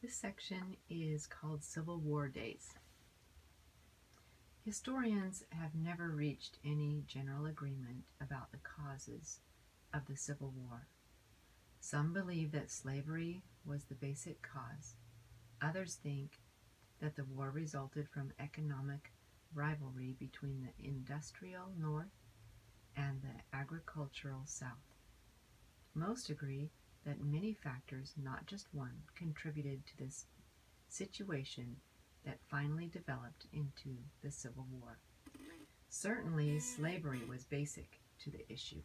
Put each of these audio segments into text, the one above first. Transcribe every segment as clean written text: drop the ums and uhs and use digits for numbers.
This section is called Civil War Days. Historians have never reached any general agreement about the causes of the Civil War. Some believe that slavery was the basic cause. Others think that the war resulted from economic rivalry between the industrial North and the agricultural South. Most agree that many factors, not just one, contributed to this situation that finally developed into the Civil War. Certainly, slavery was basic to the issue.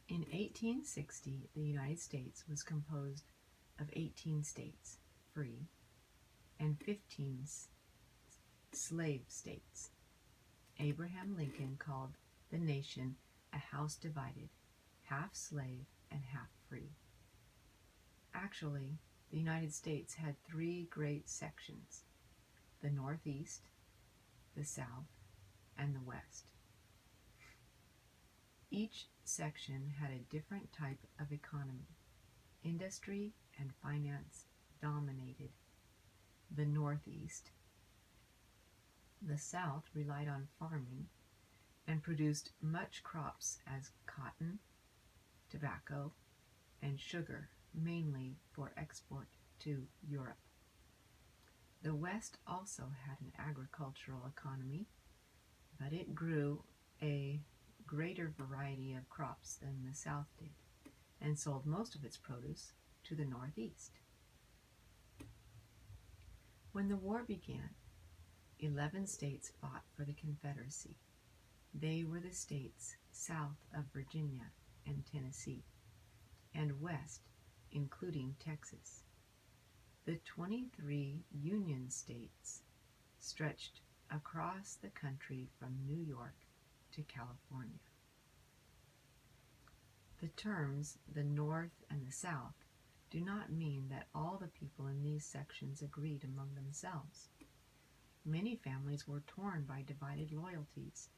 In 1860, the United States was composed of 18 states, free, and 15 slave states. Abraham Lincoln called the nation a house divided, half slave and half free. Actually, the United States had three great sections: the Northeast, the South, and the West. Each section had a different type of economy. Industry and finance dominated the Northeast. The South relied on farming and produced much crops as cotton, tobacco, and sugar, mainly for export to Europe. The West also had an agricultural economy, but it grew a greater variety of crops than the South did, and sold most of its produce to the Northeast. When the war began, 11 states fought for the Confederacy. They were the states south of Virginia and Tennessee, and west, including Texas. The 23 Union states stretched across the country from New York to California. The terms the North and the South do not mean that all the people in these sections agreed among themselves. Many families were torn by divided loyalties,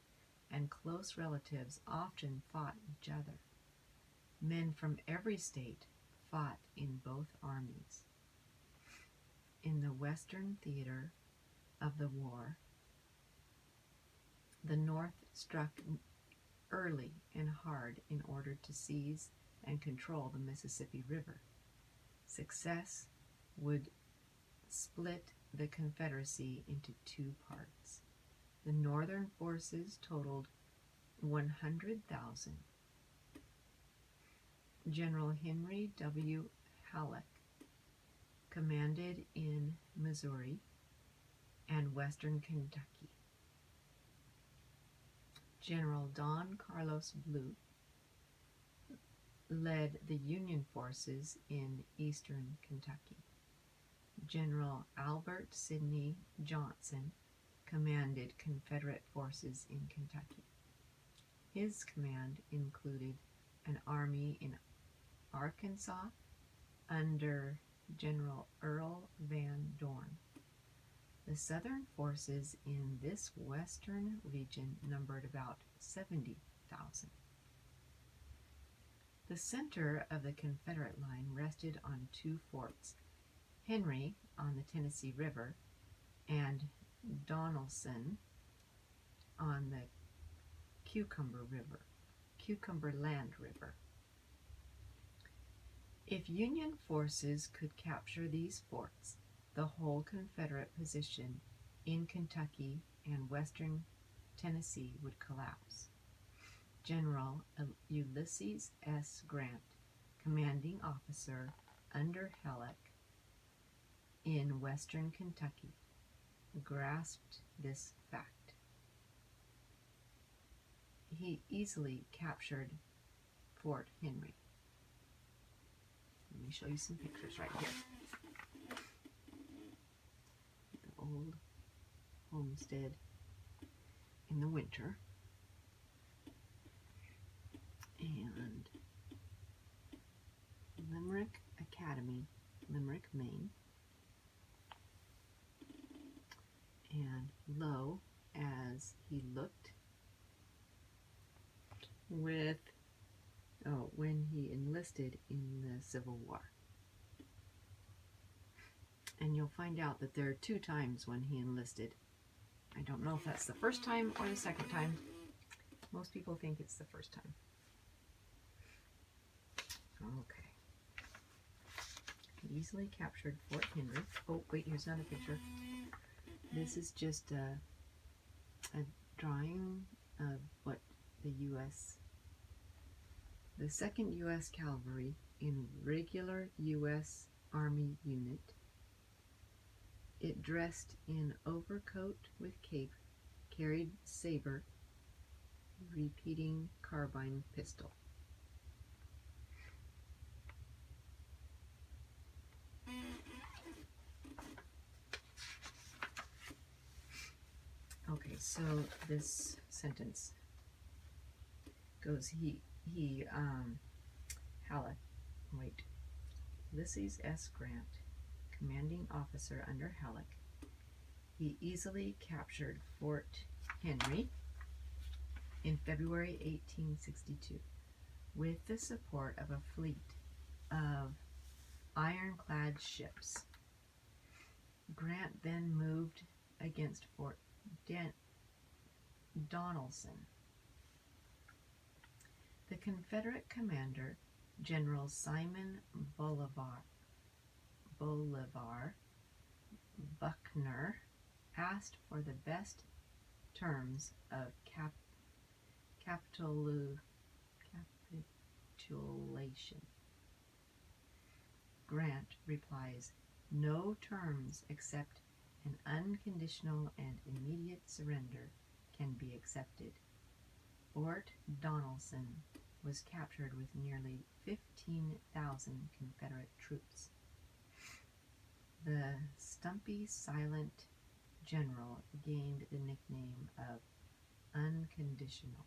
and close relatives often fought each other. Men from every state fought in both armies. In the Western theater of the war, the North struck early and hard in order to seize and control the Mississippi River. Success would split the Confederacy into two parts. The Northern forces totaled 100,000. General Henry W. Halleck commanded in Missouri and western Kentucky. General Don Carlos Blue led the Union forces in eastern Kentucky. General Albert Sidney Johnston commanded Confederate forces in Kentucky. His command included an army in Arkansas under General Earl Van Dorn. The Southern forces in this western region numbered about 70,000. The center of the Confederate line rested on two forts, Henry on the Tennessee River and Donelson on the Cumberland River. If Union forces could capture these forts, the whole Confederate position in Kentucky and western Tennessee would collapse. General Ulysses S. Grant, commanding officer under Halleck in western Kentucky, grasped this fact. He easily captured Fort Henry. Let me show you some pictures right here. The old homestead in the winter. And Limerick Academy, Limerick, Maine. And lo, as he looked when he enlisted enlisted in the Civil War. And you'll find out that there are 2 times when he enlisted. I don't know if that's the first time or the second time. Most people think it's the first time. Okay. He easily captured Fort Henry. Oh, wait, here's another picture. This is just a drawing of what the the 2nd U.S. Cavalry in regular U.S. Army unit. It dressed in overcoat with cape, carried saber, repeating carbine pistol. Okay, so this sentence goes, Ulysses S. Grant, commanding officer under Halleck, he easily captured Fort Henry in February 1862 with the support of a fleet of ironclad ships. Grant then moved against Fort Donelson. The Confederate commander, General Simon Bolivar Buckner, asked for the best terms of capitulation. Grant replies, "No terms except an unconditional and immediate surrender can be accepted." Fort Donelson was captured with nearly 15,000 Confederate troops. The stumpy, silent general gained the nickname of Unconditional.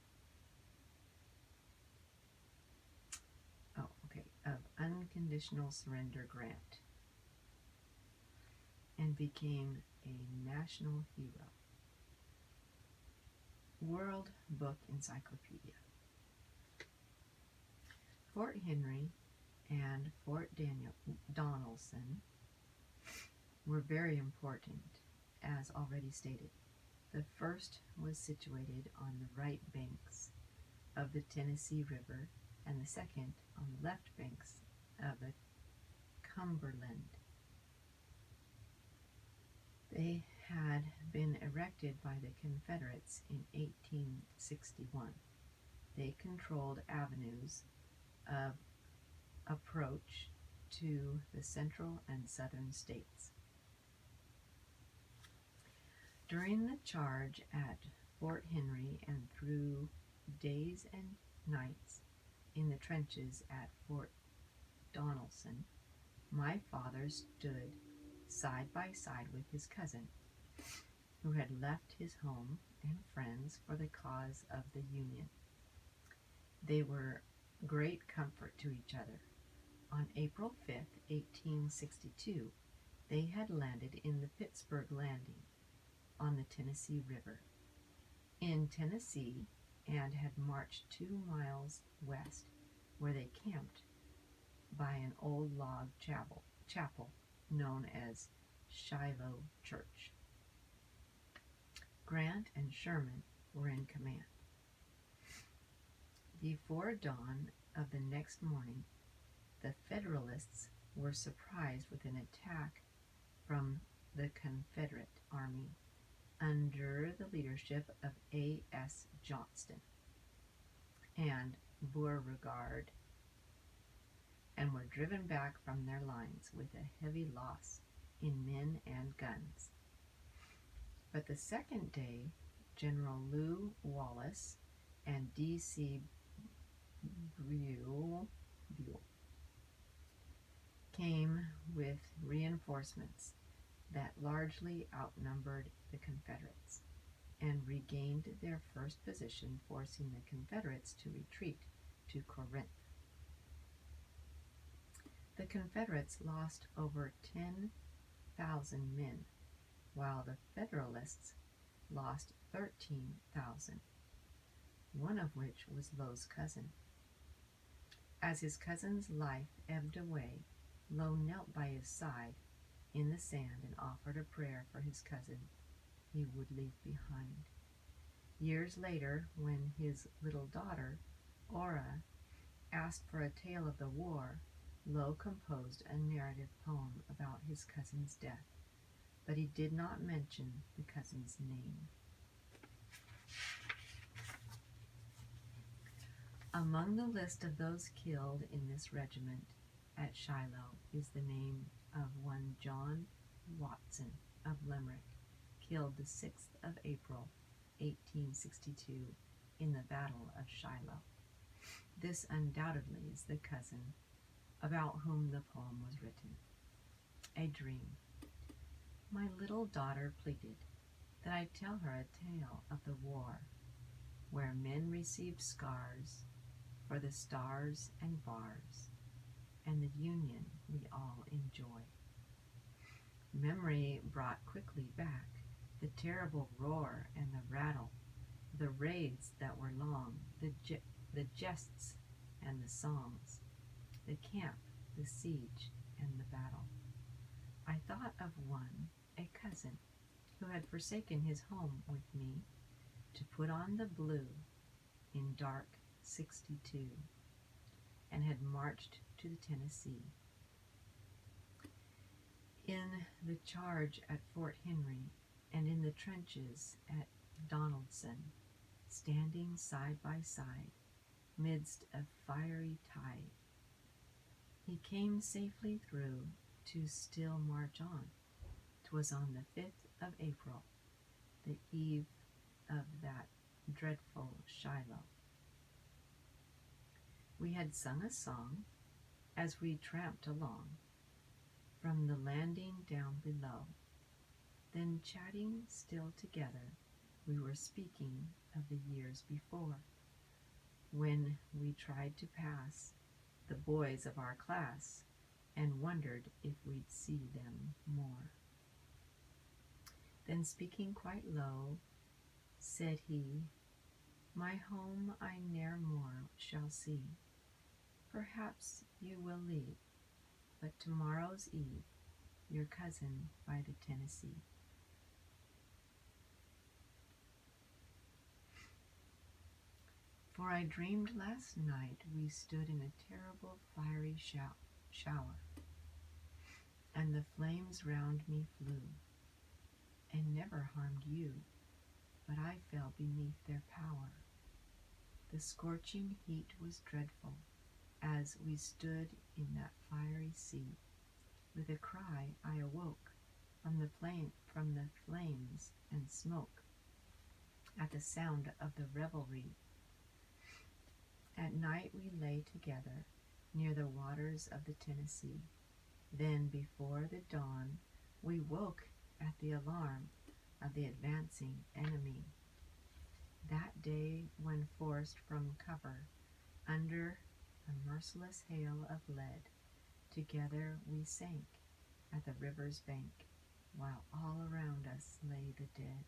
Of Unconditional Surrender Grant, and became a national hero. World Book Encyclopedia. Fort Henry and Fort Donelson were very important, as already stated. The first was situated on the right banks of the Tennessee River, and the second on the left banks of the Cumberland. They had been erected by the Confederates in 1861. They controlled avenues of approach to the central and southern states. During the charge at Fort Henry and through days and nights in the trenches at Fort Donelson, my father stood side by side with his cousin, who had left his home and friends for the cause of the Union. They were great comfort to each other. On April 5th, 1862, they had landed in the Pittsburgh Landing on the Tennessee River in Tennessee, and had marched 2 miles west, where they camped by an old log chapel known as Shiloh Church. Grant and Sherman were in command. Before dawn of the next morning, the Federalists were surprised with an attack from the Confederate Army under the leadership of A.S. Johnston and Beauregard, and were driven back from their lines with a heavy loss in men and guns. But the second day, General Lew Wallace and D.C. Buell came with reinforcements that largely outnumbered the Confederates and regained their first position, forcing the Confederates to retreat to Corinth. The Confederates lost over 10,000 men, while the Federalists lost 13,000, one of which was Low's cousin. As his cousin's life ebbed away, Lowe knelt by his side in the sand and offered a prayer for his cousin he would leave behind. Years later, when his little daughter, Ora, asked for a tale of the war, Lowe composed a narrative poem about his cousin's death, but he did not mention the cousin's name. Among the list of those killed in this regiment at Shiloh is the name of one John Watson of Limerick, killed the 6th of April, 1862, in the Battle of Shiloh. This undoubtedly is the cousin about whom the poem was written. A dream. My little daughter pleaded that I tell her a tale of the war, where men received scars for the stars and bars, and the union we all enjoy. Memory brought quickly back the terrible roar and the rattle, the raids that were long, the jests and the songs, the camp, the siege, and the battle. I thought of one, a cousin, who had forsaken his home with me to put on the blue in dark '62, and had marched to the Tennessee. In the charge at Fort Henry and in the trenches at Donaldson, standing side by side midst a fiery tide, he came safely through to still march on. 'Twas on the 5th of April, the eve of that dreadful Shiloh. We had sung a song as we tramped along from the landing down below. Then, chatting still together, we were speaking of the years before, when we tried to pass the boys of our class and wondered if we'd see them more. Then, speaking quite low, said he, my home I ne'er more shall see. Perhaps you will leave, but tomorrow's eve, your cousin by the Tennessee. For I dreamed last night we stood in a terrible fiery shower, and the flames round me flew, and never harmed you, but I fell beneath their power. The scorching heat was dreadful, as we stood in that fiery sea. With a cry I awoke from the flames and smoke, at the sound of the revelry. At night we lay together near the waters of the Tennessee. Then before the dawn we woke at the alarm of the advancing enemy. That day, when forced from cover under a merciless hail of lead, together we sank at the river's bank, while all around us lay the dead.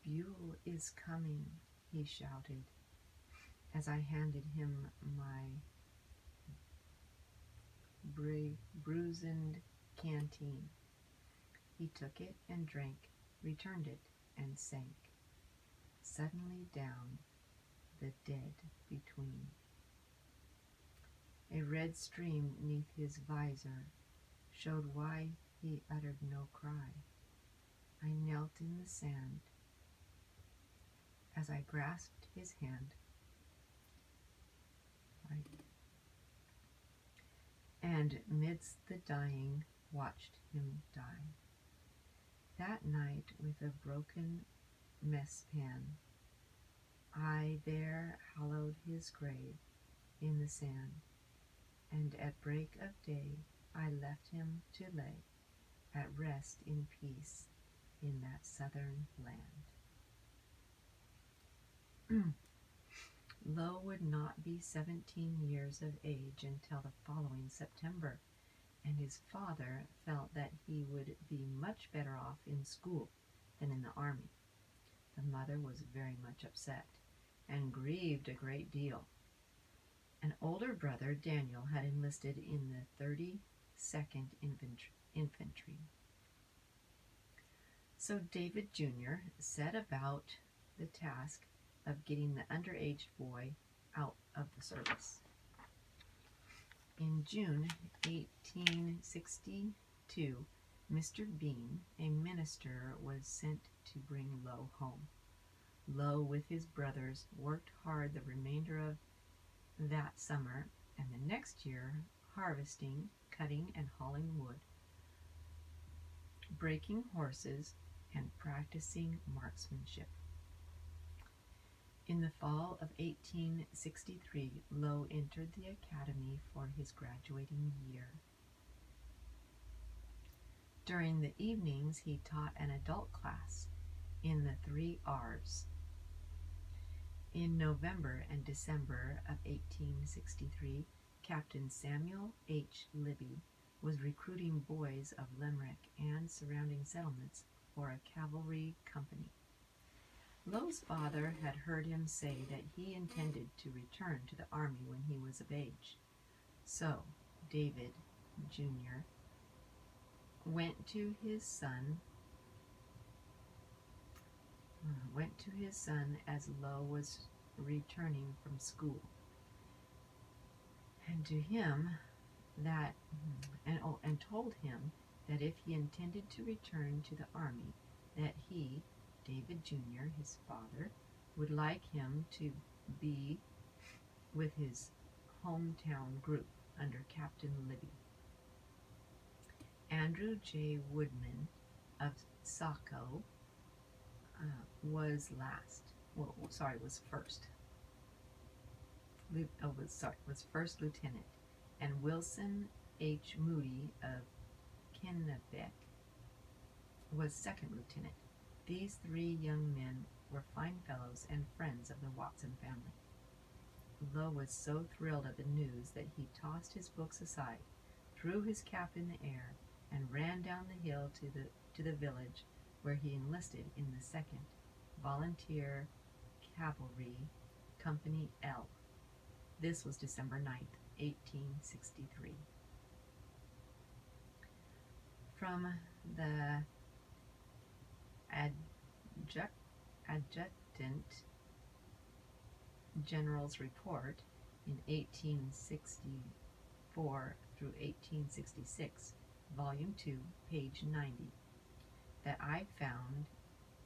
Buell is coming, he shouted, as I handed him my bruised canteen. He took it and drank, returned it, and sank suddenly down, the dead between. A red stream neath his visor showed why he uttered no cry. I knelt in the sand as I grasped his hand, and midst the dying watched him die. That night with a broken mess pan, I there hollowed his grave in the sand, and at break of day I left him to lay at rest in peace in that southern land. Lowe would not be 17 years of age until the following September, and his father felt that he would be much better off in school than in the army. The mother was very much upset and grieved a great deal. An older brother, Daniel, had enlisted in the 32nd Infantry. So David Jr. set about the task of getting the underage boy out of the service. In June 1862, Mr. Bean, a minister, was sent to bring Lowe home. Lowe, with his brothers, worked hard the remainder of that summer and the next year, harvesting, cutting, and hauling wood, breaking horses, and practicing marksmanship. In the fall of 1863, Lowe entered the academy for his graduating year. During the evenings, he taught an adult class in the 3 R's. In November and December of 1863, Captain Samuel H. Libby was recruiting boys of Limerick and surrounding settlements for a cavalry company. Lowe's father had heard him say that he intended to return to the army when he was of age. So, David Jr. went to his son as Lowe was returning from school, and told him that if he intended to return to the army, that he, David Jr., his father, would like him to be with his hometown group under Captain Libby. Andrew J. Woodman of Saco was first lieutenant, and Wilson H. Moody of Kennebec was second lieutenant. These 3 young men were fine fellows and friends of the Watson family. Lowe was so thrilled at the news that he tossed his books aside, threw his cap in the air, and ran down the hill to the village, where he enlisted in the 2nd Volunteer Cavalry, Company L. This was December 9th, 1863. From the Adjutant General's report in 1864 through 1866, Volume 2, page 90, that I found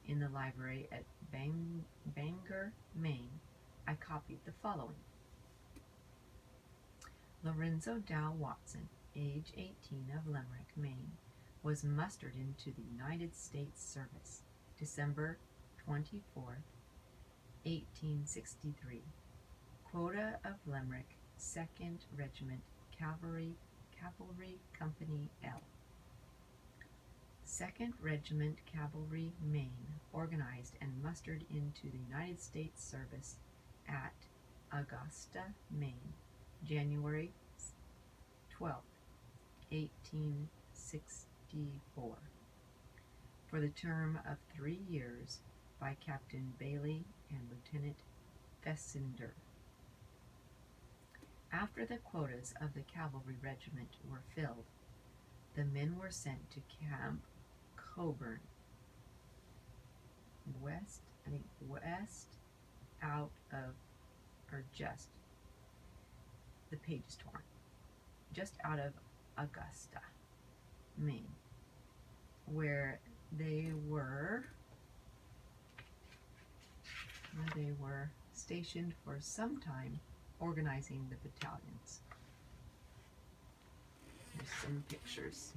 in the library at Bangor, Maine, I copied the following. Lorenzo Dow Watson, age 18, of Limerick, Maine, was mustered into the United States service, December 24th, 1863. Quota of Limerick, 2nd Regiment, Cavalry Company L. 2nd Regiment Cavalry, Maine, organized and mustered into the United States service at Augusta, Maine, January 12th, 1864, for the term of 3 years by Captain Bailey and Lieutenant Fessender. After the quotas of the cavalry regiment were filled, the men were sent to Camp Coburn, just out of Augusta, Maine, where they were stationed for some time, organizing the battalions. There's some pictures.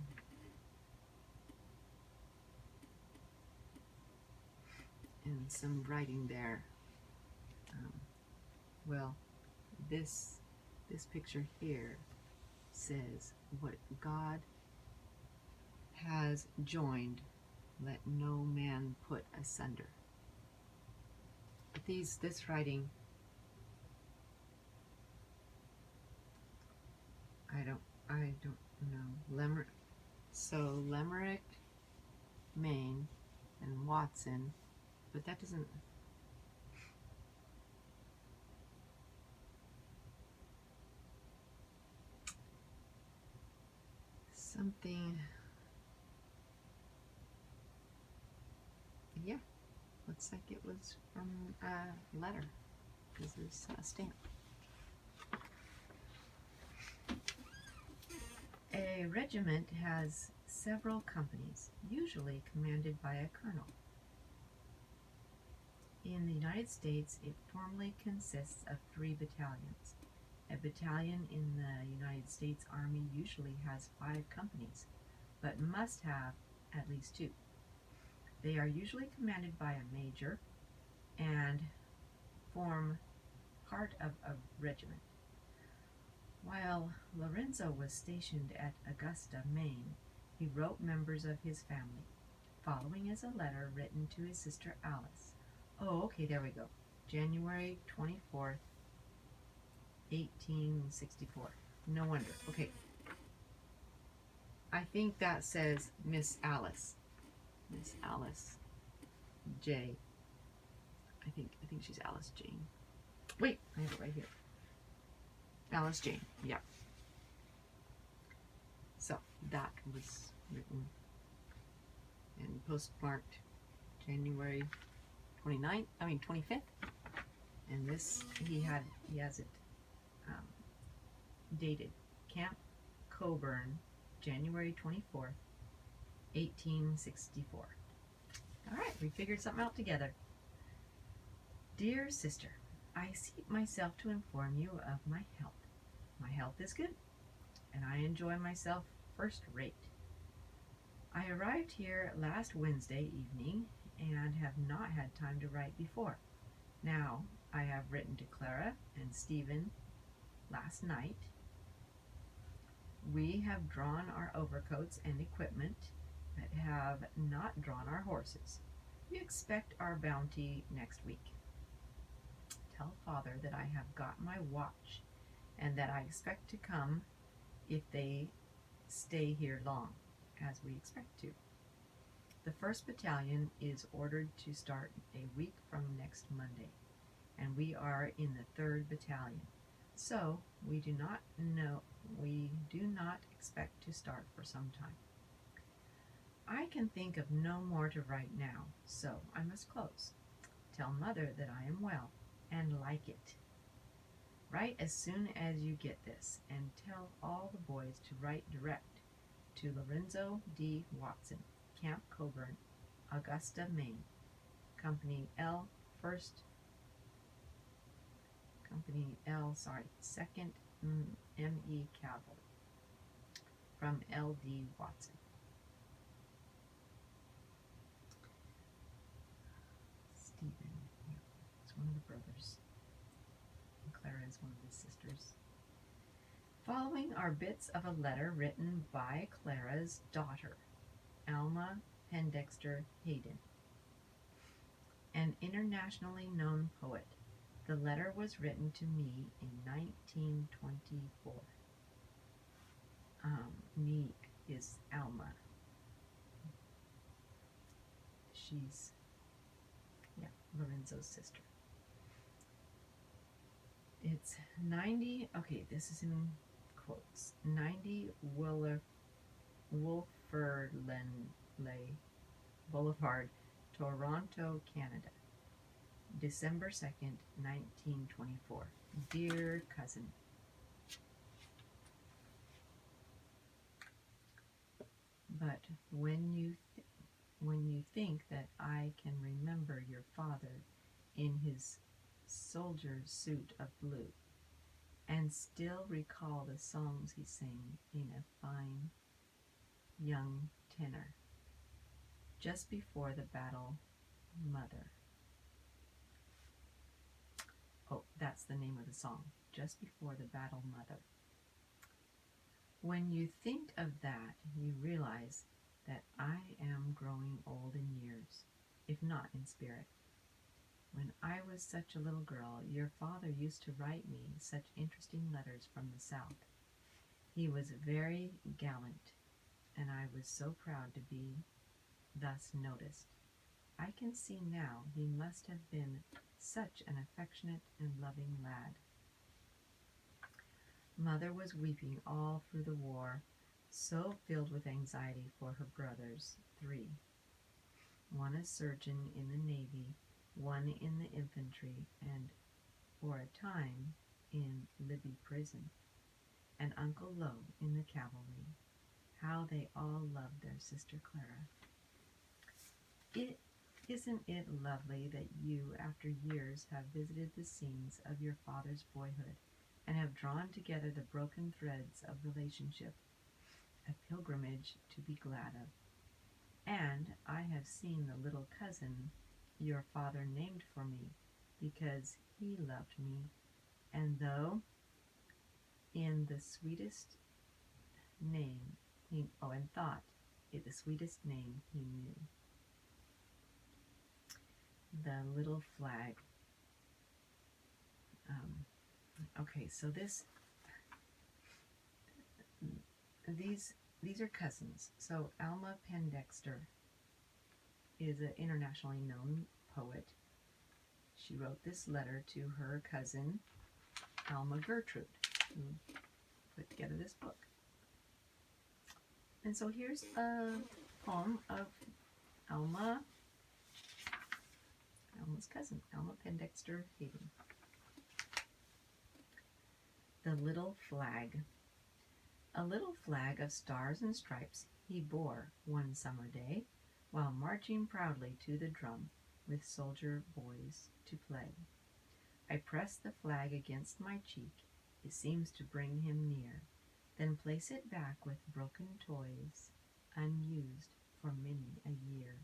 And some writing there. This picture here says, "What God has joined, let no man put asunder." But this writing, I don't know. Limerick, Maine, and Watson, but that doesn't. something. Yeah, looks like it was from a letter because there's a stamp. A regiment has several companies, usually commanded by a colonel. In the United States, it formally consists of 3 battalions. A battalion in the United States Army usually has 5 companies, but must have at least 2. They are usually commanded by a major and form part of a regiment. While Lorenzo was stationed at Augusta, Maine, he wrote members of his family. Following is a letter written to his sister Alice. Oh, okay, there we go. January 24th, 1864. No wonder. Okay. I think that says Miss Alice. Miss Alice J. I think she's Alice Jane. Wait, I have it right here. Alice Jane, yeah. So that was written and postmarked January 25th. And this, he has it dated Camp Coburn, January 24th, 1864. All right, we figured something out together. Dear sister, I seek myself to inform you of my health. My health is good, and I enjoy myself first rate. I arrived here last Wednesday evening and have not had time to write before. Now, I have written to Clara and Stephen last night. We have drawn our overcoats and equipment, but have not drawn our horses. We expect our bounty next week. Tell Father that I have got my watch and that I expect to come if they stay here long, as we expect to. The 1st Battalion is ordered to start a week from next Monday, and we are in the 3rd Battalion, so we do not expect to start for some time. I can think of no more to write now, so I must close. Tell Mother that I am well and like it. Write as soon as you get this, and tell all the boys to write direct to Lorenzo D. Watson, Camp Coburn, Augusta, Maine, Company L, 2nd ME Cavalry, from L.D. Watson. Stephen, yeah, it's one of the brothers. And Clara is one of his sisters. Following are bits of a letter written by Clara's daughter, Alma Pendexter Hayden, an internationally known poet. The letter was written to me in 1924. Me is Alma. She's, Lorenzo's sister. It's 90, okay, this is in quotes, 90 Wolferland Boulevard, Toronto, Canada, December 2nd, 1924. Dear cousin, but when you think that I can remember your father in his soldier suit of blue, and still recall the songs he sang in a fine young tenor, just before the battle, Mother. Oh, that's the name of the song, Just Before the Battle, Mother. When you think of that, you realize that I am growing old in years, if not in spirit. When I was such a little girl, your father used to write me such interesting letters from the South. He was very gallant, and I was so proud to be thus noticed. I can see now he must have been such an affectionate and loving lad. Mother was weeping all through the war, so filled with anxiety for her brothers, 3. One a surgeon in the Navy, one in the infantry, and for a time in Libby prison, and Uncle Lo in the cavalry. How they all loved their sister Clara. Isn't it lovely that you, after years, have visited the scenes of your father's boyhood and have drawn together the broken threads of relationship, a pilgrimage to be glad of? And I have seen the little cousin your father named for me because he loved me, and though in the sweetest name and thought it the sweetest name he knew. The little flag. Okay, so these are cousins. So Alma Pendexter is an internationally known poet. She wrote this letter to her cousin Alma Gertrude, who put together this book. And so here's a poem of Alma's cousin, Alma Pendexter Hayden. The little flag. A little flag of stars and stripes he bore one summer day, while marching proudly to the drum with soldier boys to play. I press the flag against my cheek, it seems to bring him near, then place it back with broken toys, unused for many a year.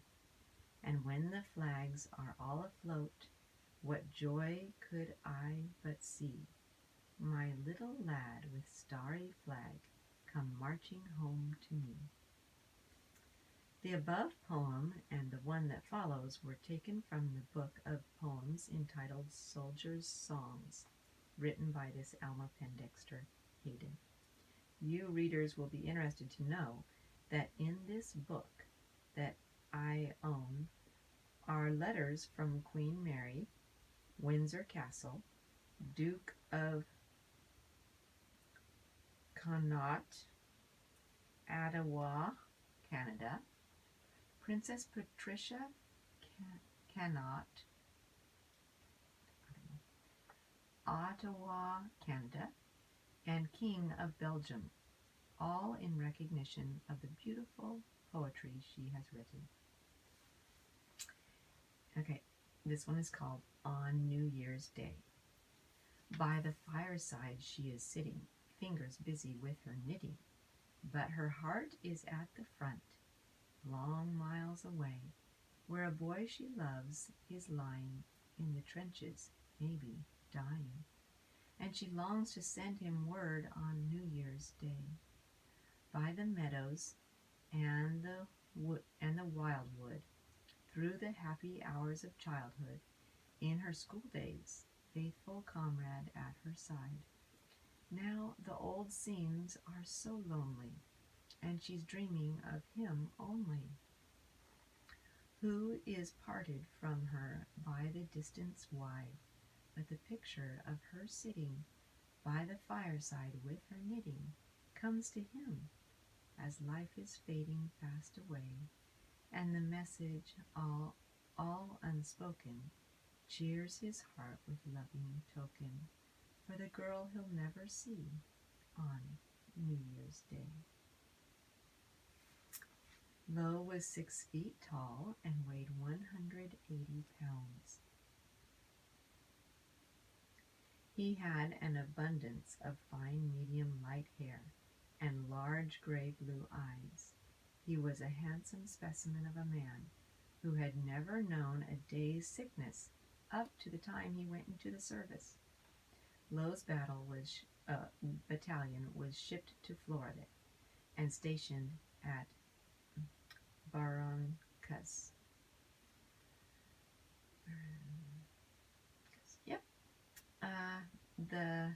And when the flags are all afloat, what joy could I but see? My little lad with starry flag come marching home to me. The above poem and the one that follows were taken from the book of poems entitled Soldiers' Songs, written by this Alma Pendexter Hayden. You readers will be interested to know that in this book that I own are letters from Queen Mary, Windsor Castle, Duke of Connaught, Ottawa, Canada, Princess Patricia Connaught, Ottawa, Canada, and King of Belgium, all in recognition of the beautiful poetry she has written. Okay, this one is called On New Year's Day. By the fireside she is sitting, fingers busy with her knitting, but her heart is at the front, long miles away, where a boy she loves is lying in the trenches, maybe dying, and she longs to send him word on New Year's Day. By the meadows and the wildwood, through the happy hours of childhood, in her school days, faithful comrade at her side. Now the old scenes are so lonely, and she's dreaming of him only, who is parted from her by the distance wide, but the picture of her sitting by the fireside with her knitting comes to him as life is fading fast away, and the message, all unspoken, cheers his heart with loving token for the girl he'll never see on New Year's Day. Lo was 6 feet tall and weighed 180 pounds. He had an abundance of fine medium light hair and large gray-blue eyes. He was a handsome specimen of a man who had never known a day's sickness up to the time he went into the service. Lowe's battalion was shipped to Florida and stationed at Barrancas. The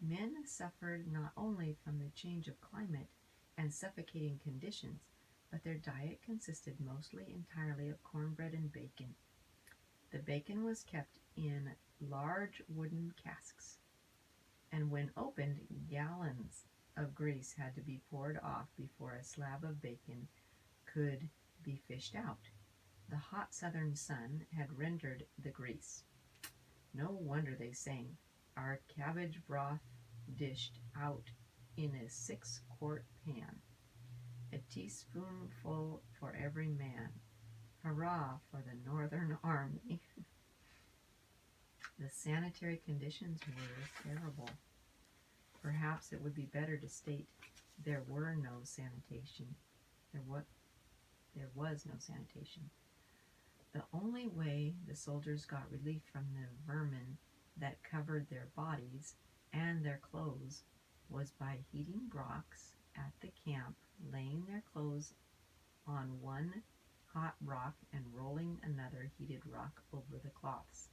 men suffered not only from the change of climate and suffocating conditions, but their diet consisted mostly entirely of cornbread and bacon. The bacon was kept in large wooden casks, and when opened, gallons of grease had to be poured off before a slab of bacon could be fished out. The hot southern sun had rendered the grease. No wonder they sang, "Our cabbage broth dished out in a 6-quart pan, a teaspoonful for every man. Hurrah for the Northern Army." The sanitary conditions were terrible. Perhaps it would be better to state there were no sanitation. There was no sanitation. The only way the soldiers got relief from the vermin that covered their bodies and their clothes was by heating rocks at the camp, laying their clothes on one hot rock and rolling another heated rock over the cloths.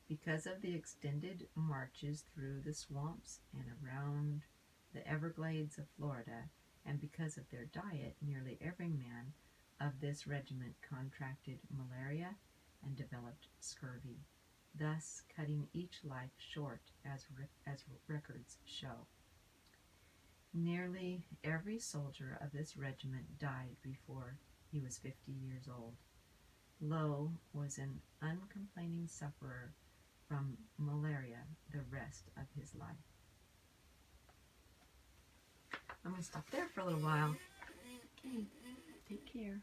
Because of the extended marches through the swamps and around the Everglades of Florida, and because of their diet, nearly every man of this regiment contracted malaria and developed scurvy, thus cutting each life short, as records show. Nearly every soldier of this regiment died before he was 50 years old. Lowe was an uncomplaining sufferer from malaria the rest of his life. I'm going to stop there for a little while. Okay, take care.